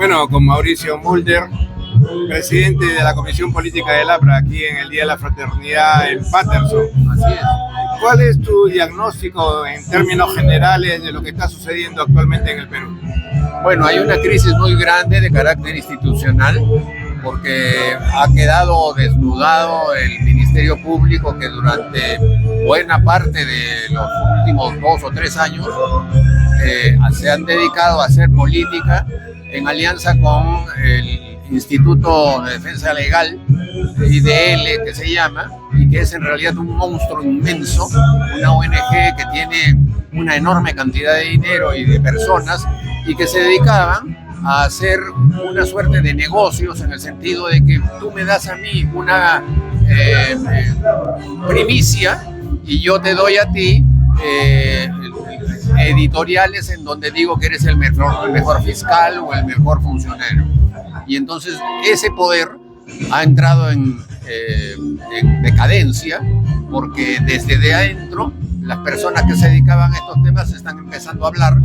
Bueno, con Mauricio Mulder, presidente de la Comisión Política del APRA, aquí en el Día de la Fraternidad en Paterson. Así es. ¿Cuál es tu diagnóstico en términos generales de lo que está sucediendo actualmente en el Perú? Bueno, hay una crisis muy grande de carácter institucional porque ha quedado desnudado el Ministerio Público, que durante buena parte de los últimos 2 o 3 años se han dedicado a hacer política en alianza con el Instituto de Defensa Legal, IDL que se llama, y que es en realidad un monstruo inmenso, una ONG que tiene una enorme cantidad de dinero y de personas, y que se dedicaban a hacer una suerte de negocios en el sentido de que tú me das a mí una primicia y yo te doy a ti editoriales en donde digo que eres el mejor fiscal o el mejor funcionario. Y entonces ese poder ha entrado en decadencia, porque desde de adentro las personas que se dedicaban a estos temas están empezando a hablar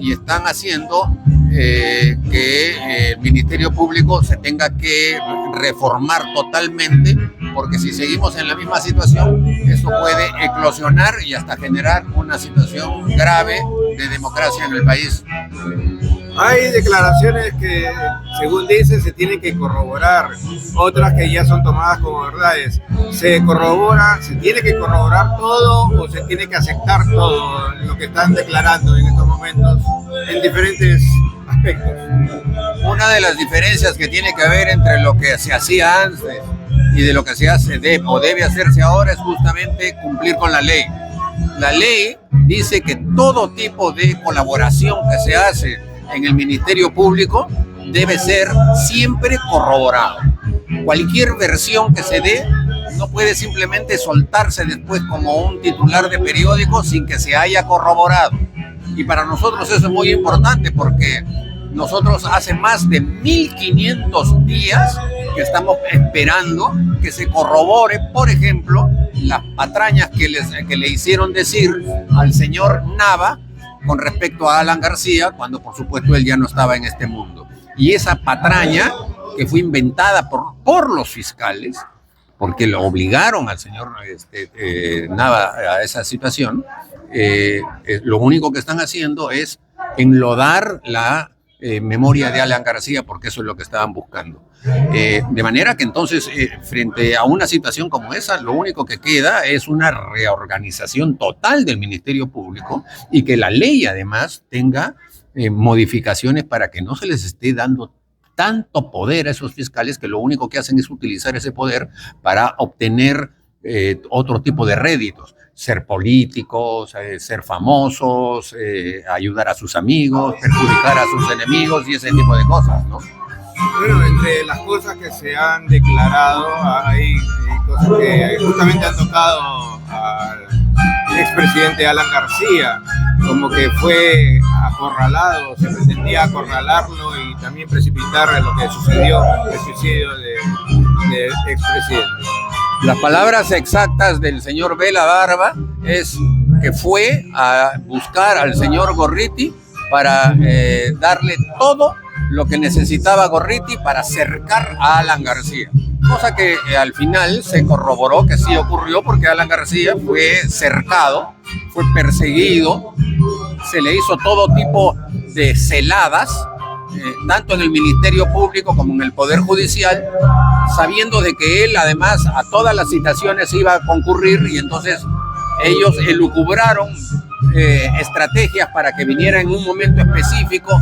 y están haciendo que el Ministerio Público se tenga que reformar totalmente, porque si seguimos en la misma situación, eso puede eclosionar y hasta generar una situación grave de democracia en el país. Hay declaraciones que, según dicen, se tienen que corroborar, otras que ya son tomadas como verdades. ¿Se corrobora, se tiene que corroborar todo o se tiene que aceptar todo lo que están declarando en estos momentos en diferentes aspectos? Una de las diferencias que tiene que haber entre lo que se hacía antes y de lo que se hace o debe hacerse ahora es justamente cumplir con la ley. La ley dice que todo tipo de colaboración que se hace en el Ministerio Público debe ser siempre corroborado. Cualquier versión que se dé no puede simplemente soltarse después como un titular de periódico sin que se haya corroborado. Y para nosotros eso es muy importante, porque nosotros hace más de 1500 días que estamos esperando que se corrobore, por ejemplo, las patrañas que le hicieron decir al señor Nava con respecto a Alan García, cuando por supuesto él ya no estaba en este mundo. Y esa patraña, que fue inventada por los fiscales, porque lo obligaron al señor Nava a esa situación, lo único que están haciendo es enlodar la memoria de Alan García, porque eso es lo que estaban buscando. De manera que entonces, frente a una situación como esa, lo único que queda es una reorganización total del Ministerio Público y que la ley además tenga modificaciones para que no se les esté dando tanto poder a esos fiscales, que lo único que hacen es utilizar ese poder para obtener otro tipo de réditos. Ser políticos, ser famosos, ayudar a sus amigos, perjudicar a sus enemigos y ese tipo de cosas, ¿no? Bueno, entre las cosas que se han declarado, hay cosas que justamente han tocado al expresidente Alan García, como que fue acorralado, se pretendía acorralarlo y también precipitar lo que sucedió, el suicidio del expresidente. Las palabras exactas del señor Vela Barba es que fue a buscar al señor Gorriti para darle todo lo que necesitaba Gorriti para cercar a Alan García. Cosa que al final se corroboró que sí ocurrió, porque Alan García fue cercado, fue perseguido, se le hizo todo tipo de celadas, tanto en el Ministerio Público como en el Poder Judicial, sabiendo de que él además a todas las citaciones iba a concurrir, y entonces ellos elucubraron estrategias para que viniera en un momento específico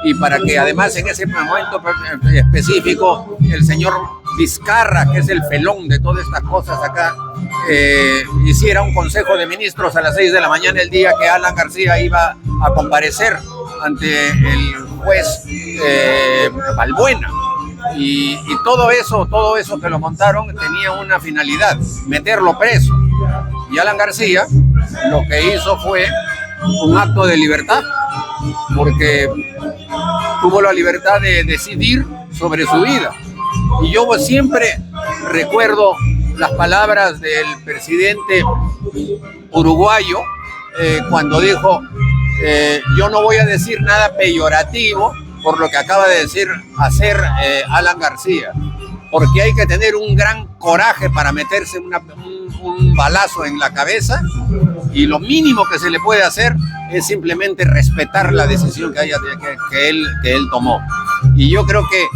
y para que además en ese momento específico el señor Vizcarra, que es el felón de todas estas cosas acá, hiciera un consejo de ministros a las 6 de la mañana el día que Alan García iba a comparecer ante el juez Balbuena. Y todo eso que lo montaron tenía una finalidad: meterlo preso. Y Alan García lo que hizo fue un acto de libertad, porque tuvo la libertad de decidir sobre su vida. Y yo siempre recuerdo las palabras del presidente uruguayo cuando dijo: yo no voy a decir nada peyorativo, por lo que acaba de decir hacer Alan García, porque hay que tener un gran coraje para meterse un balazo en la cabeza, y lo mínimo que se le puede hacer es simplemente respetar la decisión que él tomó. Y yo creo que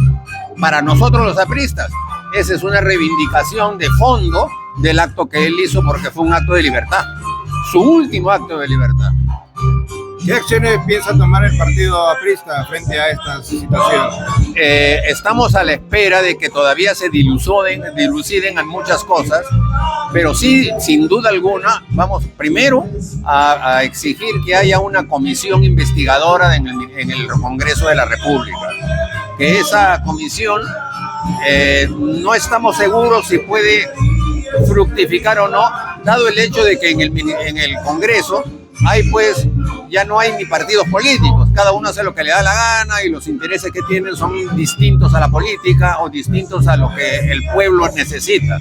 para nosotros los apristas, esa es una reivindicación de fondo del acto que él hizo, porque fue un acto de libertad, su último acto de libertad. ¿Qué acciones piensa tomar el partido aprista frente a esta situación? Estamos a la espera de que todavía se diluciden en muchas cosas, pero sí, sin duda alguna, vamos primero a exigir que haya una comisión investigadora en el Congreso de la República. Que esa comisión no estamos seguros si puede fructificar o no, dado el hecho de que en el Congreso ya no hay ni partidos políticos, cada uno hace lo que le da la gana y los intereses que tienen son distintos a la política o distintos a lo que el pueblo necesita.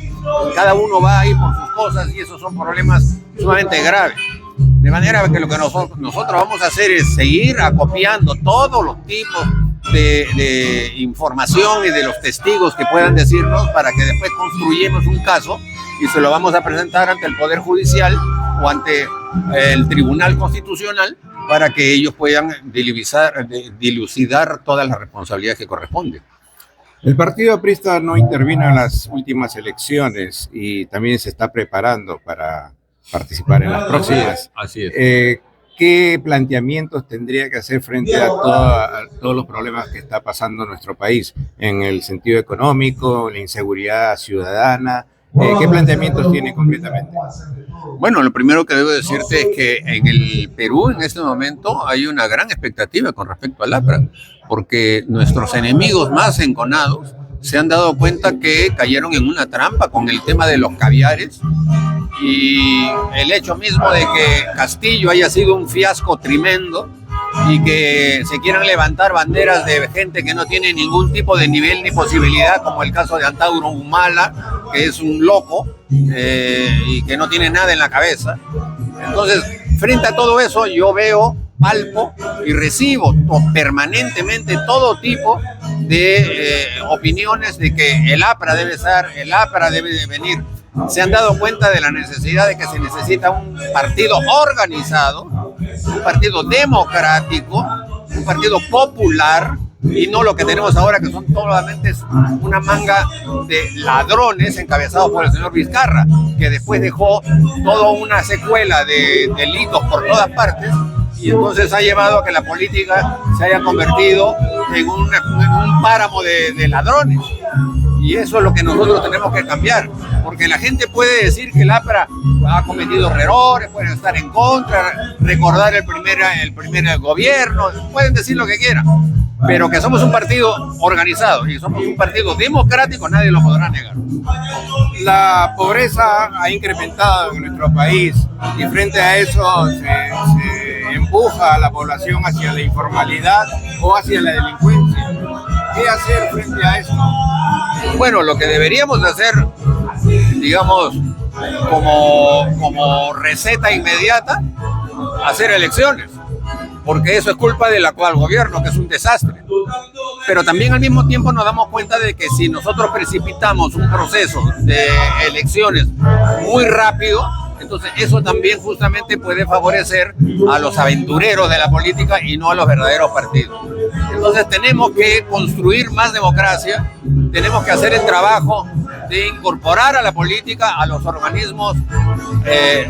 Cada uno va ahí por sus cosas y esos son problemas sumamente graves. De manera que lo que nosotros vamos a hacer es seguir acopiando todos los tipos de información y de los testigos que puedan decirnos, para que después construyamos un caso y se lo vamos a presentar ante el Poder Judicial o ante el Tribunal Constitucional, para que ellos puedan dilucidar todas las responsabilidades que corresponden. El partido aprista no intervino en las últimas elecciones y también se está preparando para participar en las próximas. Así es. ¿Qué planteamientos tendría que hacer frente a todos los problemas que está pasando en nuestro país en el sentido económico, la inseguridad ciudadana? ¿Qué planteamientos tiene concretamente? Bueno, lo primero que debo decirte es que en el Perú en este momento hay una gran expectativa con respecto al APRA, porque nuestros enemigos más enconados se han dado cuenta que cayeron en una trampa con el tema de los caviares, y el hecho mismo de que Castillo haya sido un fiasco tremendo y que se quieran levantar banderas de gente que no tiene ningún tipo de nivel ni posibilidad, como el caso de Antauro Humala, que es un loco y que no tiene nada en la cabeza. Entonces, frente a todo eso, yo veo, palpo y recibo permanentemente todo tipo de opiniones de que el APRA debe de venir. Se han dado cuenta de la necesidad de que se necesita un partido organizado, un partido democrático, un partido popular, y no lo que tenemos ahora, que son solamente una manga de ladrones encabezados por el señor Vizcarra, que después dejó toda una secuela de delitos por todas partes, y entonces ha llevado a que la política se haya convertido en un páramo de ladrones. Y eso es lo que nosotros tenemos que cambiar, porque la gente puede decir que el APRA ha cometido errores, pueden estar en contra, recordar el primer gobierno, pueden decir lo que quieran, pero que somos un partido organizado y somos un partido democrático, nadie lo podrá negar. La pobreza ha incrementado en nuestro país y frente a eso se empuja a la población hacia la informalidad o hacia la delincuencia. ¿Qué hacer frente a eso? Bueno, lo que deberíamos hacer, digamos, como receta inmediata, hacer elecciones, porque eso es culpa del actual gobierno, que es un desastre. Pero también al mismo tiempo nos damos cuenta de que si nosotros precipitamos un proceso de elecciones muy rápido, entonces eso también justamente puede favorecer a los aventureros de la política y no a los verdaderos partidos. Entonces tenemos que construir más democracia, tenemos que hacer el trabajo de incorporar a la política a los organismos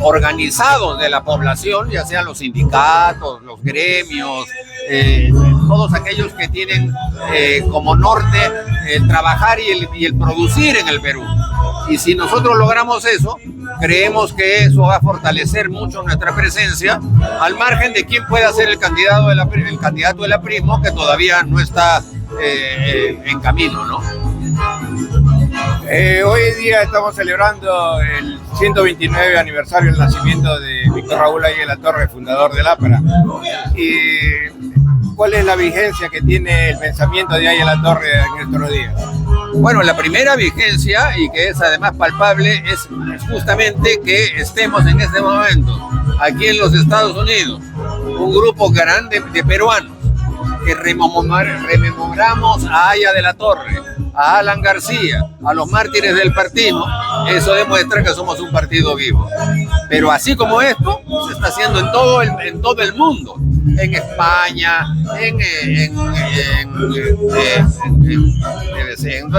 organizados de la población, ya sean los sindicatos, los gremios, todos aquellos que tienen como norte el trabajar y el producir en el Perú. Y si nosotros logramos eso, creemos que eso va a fortalecer mucho nuestra presencia, al margen de quién pueda ser el candidato del aprismo, que todavía no está en camino, ¿no? Hoy día estamos celebrando el 129 aniversario del nacimiento de Víctor Raúl Ayala de la Torre, fundador del APRA. ¿Y cuál es la vigencia que tiene el pensamiento de Ayala de la Torre en nuestros días? Bueno, la primera vigencia, y que es además palpable, es justamente que estemos en este momento aquí en los Estados Unidos, un grupo grande de peruanos que rememoramos a Haya de la Torre, a Alan García, a los mártires del partido, eso demuestra que somos un partido vivo. Pero así como esto, se está haciendo en todo el mundo, en España,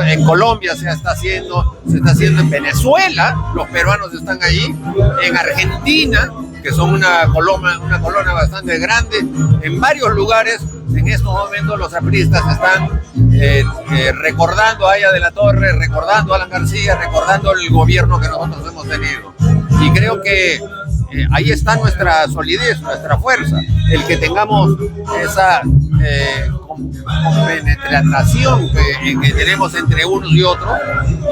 en Colombia se está haciendo en Venezuela, los peruanos están allí, en Argentina, que son una colonia bastante grande, en varios lugares. En estos momentos los apristas están recordando a Haya de la Torre, recordando a Alan García, recordando el gobierno que nosotros hemos tenido. Y creo que ahí está nuestra solidez, nuestra fuerza, el que tengamos esa compenetración que tenemos entre unos y otros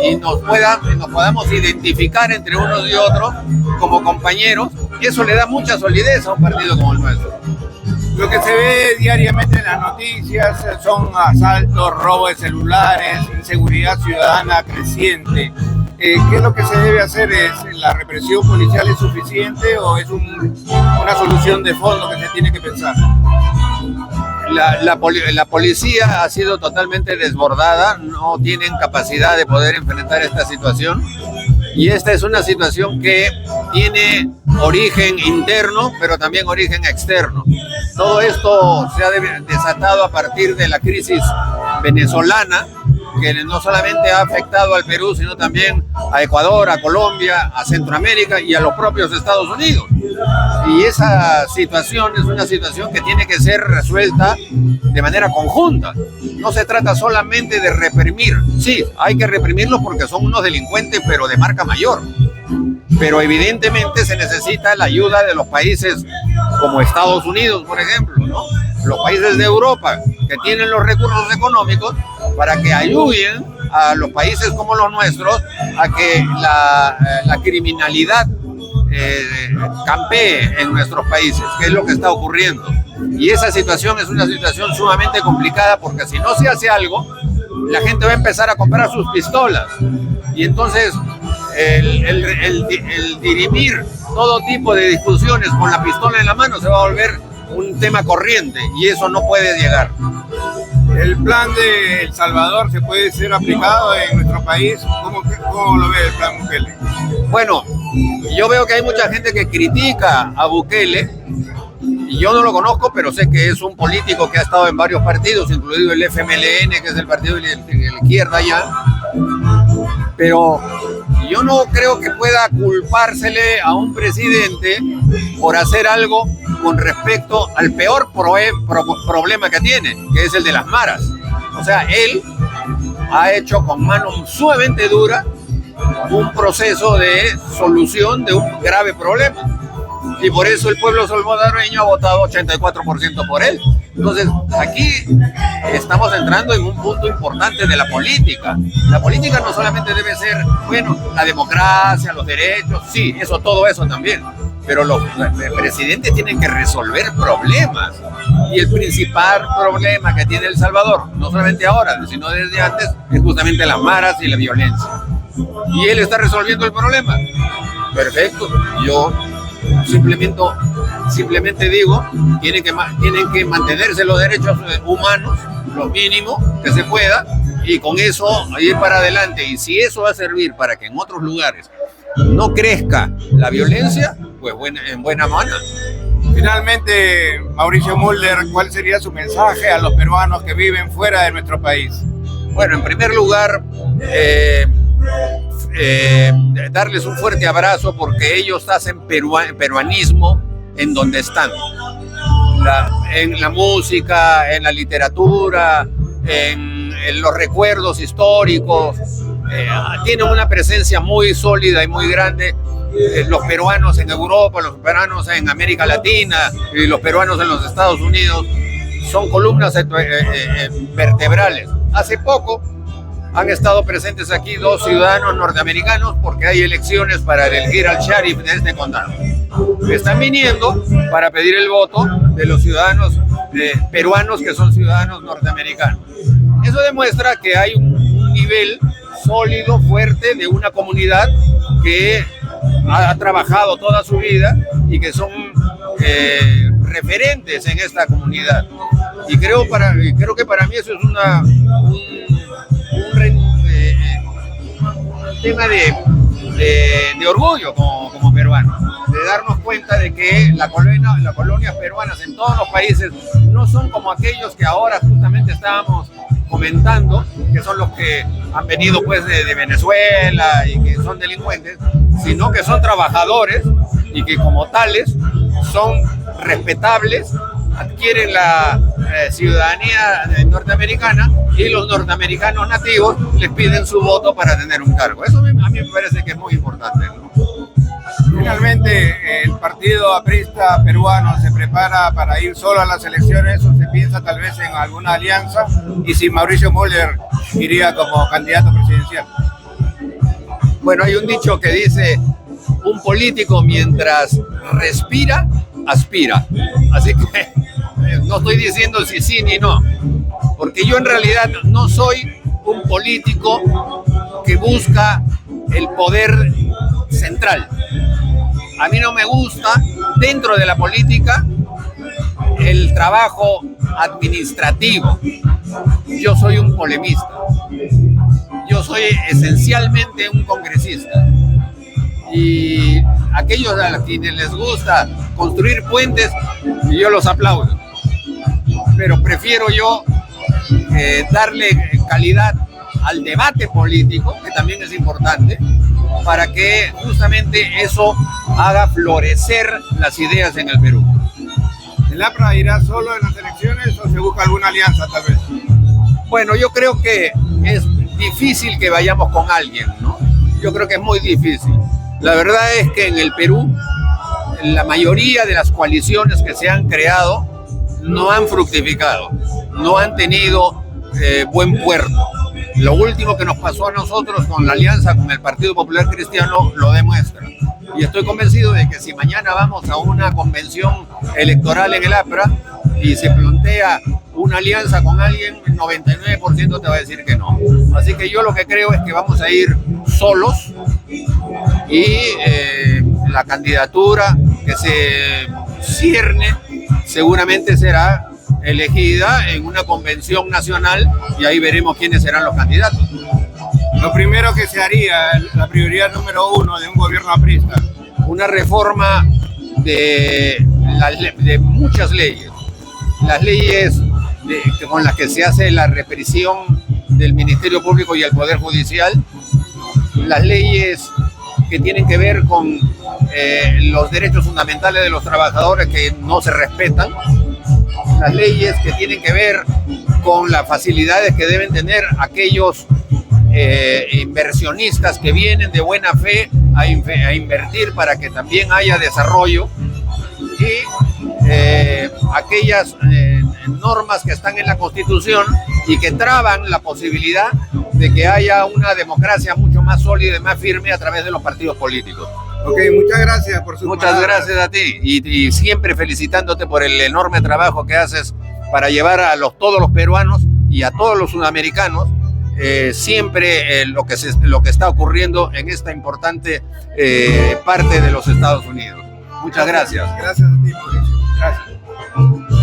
y nos podamos identificar entre unos y otros como compañeros. Eso le da mucha solidez a un partido como el nuestro. Lo que se ve diariamente en las noticias son asaltos, robo de celulares, inseguridad ciudadana creciente. ¿Qué es lo que se debe hacer? ¿Es la represión policial es suficiente o es una solución de fondo que se tiene que pensar? La policía ha sido totalmente desbordada, no tienen capacidad de poder enfrentar esta situación. Y esta es una situación que tiene origen interno, pero también origen externo. Todo esto se ha desatado a partir de la crisis venezolana, que no solamente ha afectado al Perú, sino también a Ecuador, a Colombia, a Centroamérica y a los propios Estados Unidos. Y esa situación es una situación que tiene que ser resuelta de manera conjunta. No se trata solamente de reprimir. Sí, hay que reprimirlos porque son unos delincuentes, pero de marca mayor. Pero evidentemente se necesita la ayuda de los países como Estados Unidos, por ejemplo, ¿no? Los países de Europa que tienen los recursos económicos para que ayuden a los países como los nuestros a que la criminalidad campee en nuestros países, que es lo que está ocurriendo. Y esa situación es una situación sumamente complicada porque si no se hace algo, la gente va a empezar a comprar sus pistolas. Y entonces el dirimir todo tipo de discusiones con la pistola en la mano se va a volver un tema corriente y eso no puede llegar. ¿El plan de El Salvador se puede ser aplicado en nuestro país? ¿Cómo lo ve el plan Bukele? Bueno, yo veo que hay mucha gente que critica a Bukele y yo no lo conozco, pero sé que es un político que ha estado en varios partidos, incluido el FMLN, que es el partido de la izquierda ya, pero yo no creo que pueda culpársele a un presidente por hacer algo con respecto al peor problema que tiene, que es el de las maras. O sea, él ha hecho con mano sumamente dura un proceso de solución de un grave problema. Y por eso el pueblo salvadoreño ha votado 84% por él. Entonces, aquí estamos entrando en un punto importante de la política. La política no solamente debe ser, bueno, la democracia, los derechos, sí, todo eso también. Pero los presidentes tienen que resolver problemas. Y el principal problema que tiene El Salvador, no solamente ahora, sino desde antes, es justamente las maras y la violencia. Y él está resolviendo el problema. Perfecto. Yo simplemente digo, tienen que mantenerse los derechos humanos, lo mínimo que se pueda, y con eso ir para adelante. Y si eso va a servir para que en otros lugares no crezca la violencia, pues en buena mano. Finalmente, Mauricio Mulder, ¿cuál sería su mensaje a los peruanos que viven fuera de nuestro país? Bueno, en primer lugar, darles un fuerte abrazo porque ellos hacen peruanismo en donde están. En la música, en la literatura, en los recuerdos históricos. Tienen una presencia muy sólida y muy grande. Los peruanos en Europa, los peruanos en América Latina y los peruanos en los Estados Unidos son columnas vertebrales. Hace poco han estado presentes aquí 2 ciudadanos norteamericanos porque hay elecciones para elegir al sheriff de este condado. Están viniendo para pedir el voto de los ciudadanos peruanos que son ciudadanos norteamericanos. Eso demuestra que hay un nivel sólido, fuerte de una comunidad que ha trabajado toda su vida y que son referentes en esta comunidad. Y creo que para mí eso es un tema de orgullo como peruano, de darnos cuenta de que las colonias peruanas en todos los países no son como aquellos que ahora justamente estábamos comentando, que son los que han venido pues de Venezuela y que son delincuentes, sino que son trabajadores y que como tales son respetables, adquieren la ciudadanía norteamericana y los norteamericanos nativos les piden su voto para tener un cargo. Eso a mí me parece que es muy importante, ¿no? Finalmente, el partido aprista peruano se prepara para ir solo a las elecciones o se piensa tal vez en alguna alianza, y si Mauricio Müller iría como candidato presidencial. Bueno, hay un dicho que dice: un político mientras respira, aspira. Así que no estoy diciendo si sí ni no, porque yo en realidad no soy un político que busca el poder central. A mí no me gusta dentro de la política el trabajo administrativo. Yo soy un polemista. Yo soy esencialmente un congresista. Y aquellos a quienes les gusta construir puentes, yo los aplaudo. Pero prefiero yo darle calidad al debate político, que también es importante, para que justamente eso haga florecer las ideas en el Perú. ¿El APRA irá solo en las elecciones o se busca alguna alianza tal vez? Bueno, yo creo que es difícil que vayamos con alguien, ¿no? Yo creo que es muy difícil. La verdad es que en el Perú la mayoría de las coaliciones que se han creado no han fructificado, no han tenido buen puerto. Lo último que nos pasó a nosotros con la alianza con el Partido Popular Cristiano lo demuestra. Y estoy convencido de que si mañana vamos a una convención electoral en el APRA y se plantea una alianza con alguien, el 99% te va a decir que no. Así que yo lo que creo es que vamos a ir solos y la candidatura que se cierne seguramente será elegida en una convención nacional y ahí veremos quiénes serán los candidatos. Lo primero que se haría, la prioridad número 1 de un gobierno aprista. Una reforma de muchas leyes. Las leyes con las que se hace la represión del Ministerio Público y el Poder Judicial. Las leyes que tienen que ver con los derechos fundamentales de los trabajadores que no se respetan. Las leyes que tienen que ver con las facilidades que deben tener aquellos inversionistas que vienen de buena fe a invertir para que también haya desarrollo, y aquellas normas que están en la Constitución y que traban la posibilidad de que haya una democracia mucho más sólida y más firme a través de los partidos políticos. Ok, muchas gracias por su Muchas palabra. gracias a ti y siempre felicitándote por el enorme trabajo que haces para llevar a todos los peruanos y a todos los sudamericanos siempre lo que está ocurriendo en esta importante parte de los Estados Unidos. Muchas gracias. Gracias a ti, Mauricio. Gracias.